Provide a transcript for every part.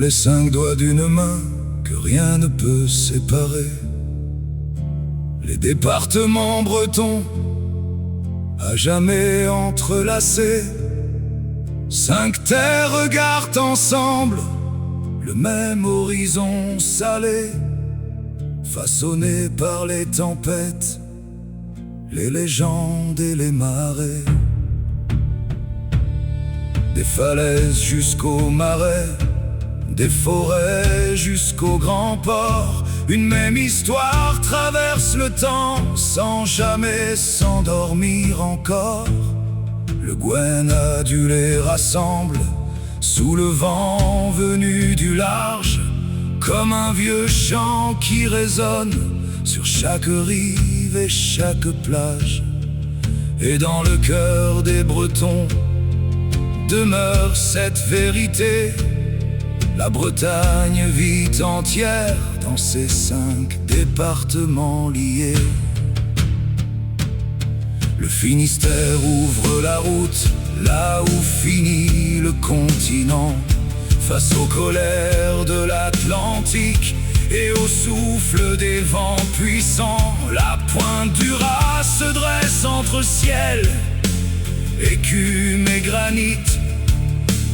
les 5 doigts d'une main que rien ne peut séparer. Les départements bretons, à jamais entrelacés, 5 terres regardent ensemble le même horizon salé, façonné par les tempêtes, les légendes et les marées. Des falaises jusqu'aux marais, des forêts jusqu'aux grands ports, une même histoire traverse le temps sans jamais s'endormir encore. Le Gwen adulé rassemble sous le vent venu du large, comme un vieux chant qui résonne sur chaque rive et chaque plage. Et dans le cœur des Bretons demeure cette vérité: la Bretagne vit entière dans ses 5 départements liés. Le Finistère ouvre la route là où finit le continent, face aux colères de l'Atlantique et au souffle des vents puissants. La pointe du Raz se dresse entre ciel, écume et granit,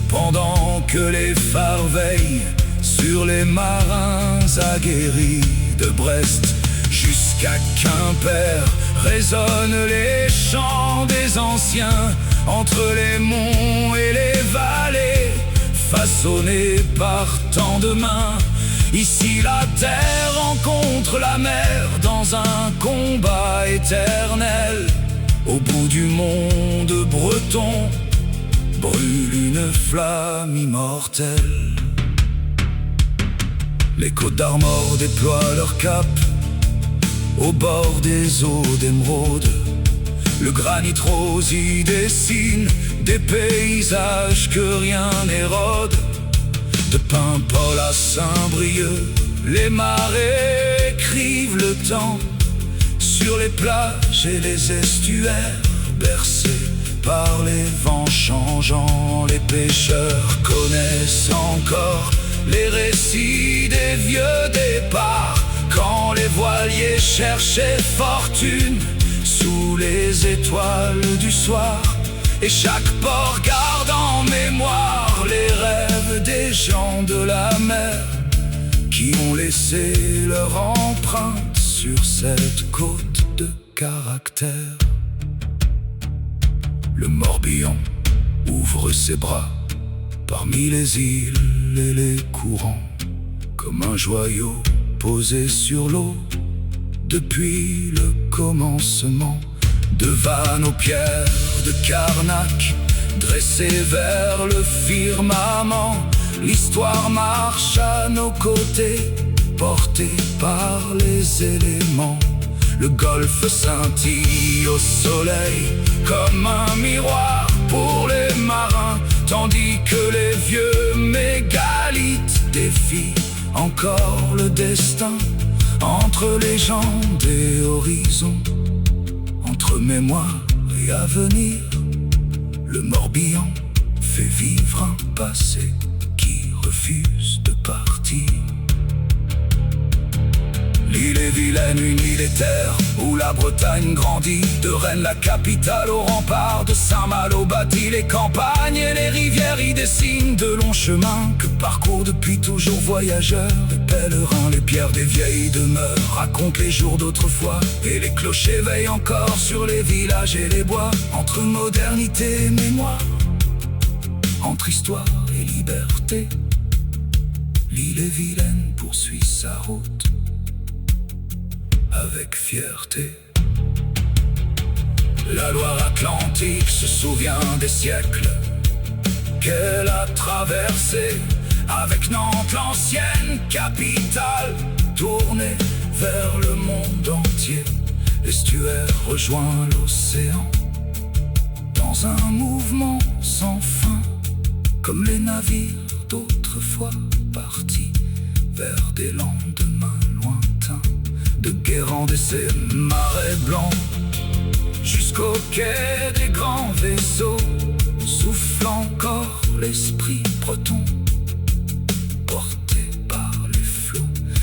pendant que les phares veillent sur les marins aguerris. De Brest jusqu'à Quimper résonnent les chants des anciens, entre les monts et les vallées, façonnés par tant de mains. Ici la terre rencontre la mer dans un combat éternel. Au bout du monde breton brûle une flamme immortelle. Les Côtes d'Armor déploient leur cap au bord des eaux d'émeraude. Le granit rose y dessine des paysages que rien n'érode. De Paimpol à Saint-Brieuc, les marées écrivent le temps sur les plages et les estuaires, bercés par les vents changeants. Les pêcheurs connaissent encore les récits des vieux départs, quand les voiliers cherchaient fortune sous les étoiles du soir. Et chaque port garde en mémoire les rêves des gens de la mer, qui ont laissé leur empreinte sur cette côte de caractère. Le Morbihan ouvre ses bras parmi les îles et les courants, comme un joyau posé sur l'eau depuis le commencement. De Vannes aux pierres de Carnac, dressées vers le firmament, l'histoire marche à nos côtés, portée par les éléments. Le golfe scintille au soleil comme un miroir pour les marins, tandis que les vieux mégalithes défient encore le destin. Entre légendes et horizons, entre mémoire et avenir, le Morbihan fait vivre un passé qui refuse de partir. L'île est vilaine, une île est terre où la Bretagne grandit. De Rennes la capitale aux remparts, de Saint-Malo bâtit les campagnes et les rivières y dessinent de longs chemins que parcourent depuis toujours voyageurs et pèlerins. Les pierres des vieilles demeures racontent les jours d'autrefois, et les clochers veillent encore sur les villages et les bois. Entre modernité et mémoire, entre histoire et liberté, l'île est vilaine poursuit sa route avec fierté. La Loire-Atlantique se souvient des siècles qu'elle a traversés, avec Nantes l'ancienne capitale, tournée vers le monde entier. L'estuaire rejoint l'océan dans un mouvement sans fin, comme les navires d'autrefois partis vers des lendemains lointains. De Guérande et ses marais blancs jusqu'au quai des grands vaisseaux, souffle encore l'esprit breton, porte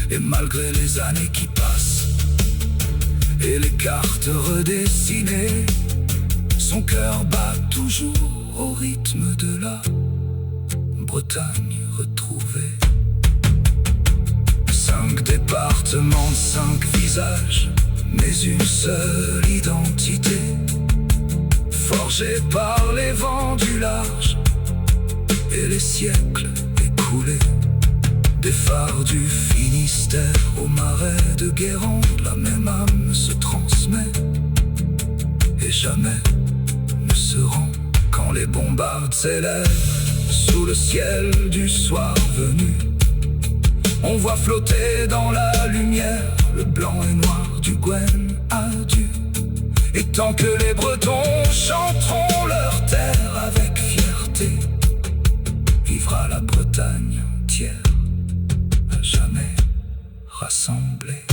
Et malgré les années qui passent et les cartes redessinées, son cœur bat toujours au rythme de la Bretagne retrouvée. 5 départements, 5 visages, mais une seule identité, forgée par les vents du large et les siècles écoulés. Des phares du Finistère au marais de Guérande, la même âme se transmet et jamais ne se rend. Quand les bombardes s'élèvent sous le ciel du soir venu, on voit flotter dans la lumière le blanc et noir du Gwen adieu. Et tant que les Bretons chanteront leur terre avec fierté, vivra la Bretagne entière, à jamais rassemblée.